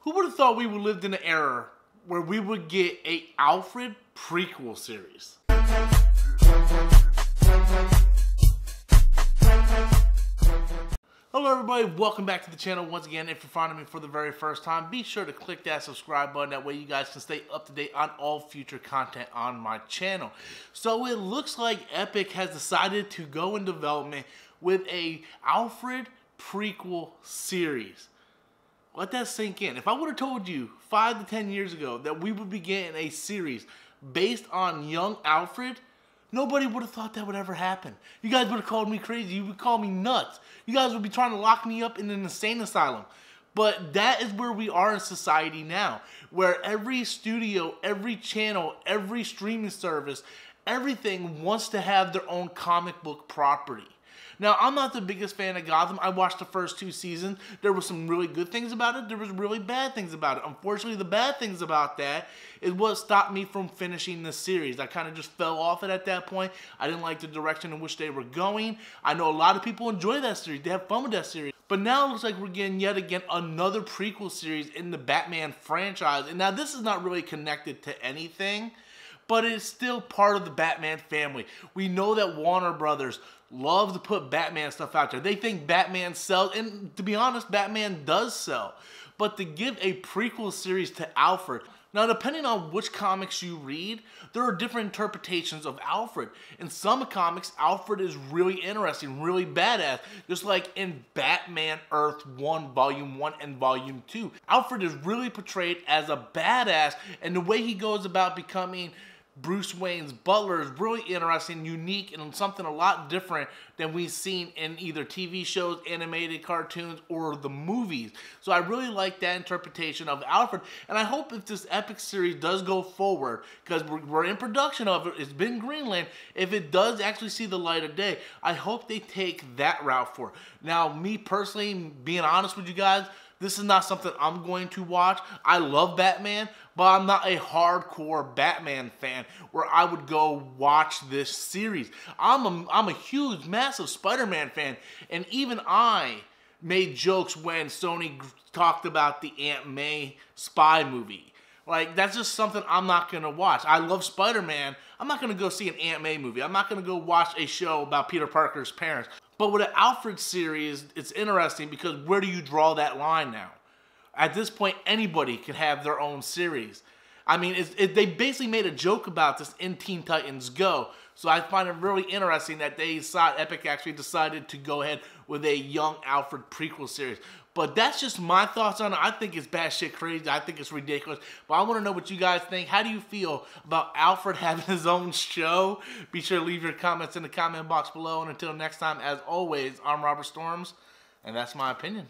Who would have thought we would lived in an era where we would get a Alfred prequel series? Hello everybody, welcome back to the channel once again. If you're finding me for the very first time, be sure to click that subscribe button. That way you guys can stay up to date on all future content on my channel. So it looks like Epic has decided to go in development with a Alfred prequel series. Let that sink in. If I would have told you 5 to 10 years ago that we would be getting a series based on young Alfred, nobody would have thought that would ever happen. You guys would have called me crazy. You would call me nuts. You guys would be trying to lock me up in an insane asylum. But that is where we are in society now, where every studio, every channel, every streaming service, everything wants to have their own comic book property. Now, I'm not the biggest fan of Gotham. I watched the first 2 seasons. There were some really good things about it. There was really bad things about it. Unfortunately, the bad things about that is what stopped me from finishing the series. I kind of just fell off it at that point. I didn't like the direction in which they were going. I know a lot of people enjoy that series. They have fun with that series. But now it looks like we're getting yet again another prequel series in the Batman franchise. And now this is not really connected to anything, but it's still part of the Batman family. We know that Warner Brothers loves to put Batman stuff out there. They think Batman sells, and to be honest, Batman does sell. But to give a prequel series to Alfred, now depending on which comics you read, there are different interpretations of Alfred. In some comics, Alfred is really interesting, really badass, just like in Batman Earth 1, Volume 1 and Volume 2. Alfred is really portrayed as a badass, and the way he goes about becoming Bruce Wayne's butler is really interesting, unique, and something a lot different than we've seen in either TV shows, animated cartoons, or the movies. So I really like that interpretation of Alfred, and I hope if this Epic series does go forward, because we're in production of it, it's been greenlit, if it does actually see the light of day, I hope they take that route for it. Now, me personally, being honest with you guys, this is not something I'm going to watch. I love Batman, but I'm not a hardcore Batman fan where I would go watch this series. I'm a huge, massive Spider-Man fan, and even I made jokes when Sony talked about the Aunt May spy movie. Like, that's just something I'm not going to watch. I love Spider-Man. I'm not going to go see an Aunt May movie. I'm not going to go watch a show about Peter Parker's parents. But with an Alfred series, it's interesting because where do you draw that line now? At this point, anybody can have their own series. I mean, they basically made a joke about this in Teen Titans Go. So I find it really interesting that Epic actually decided to go ahead with a young Alfred prequel series. But that's just my thoughts on it. I think it's batshit crazy. I think it's ridiculous. But I want to know what you guys think. How do you feel about Alfred having his own show? Be sure to leave your comments in the comment box below. And until next time, as always, I'm Robert Storms, and that's my opinion.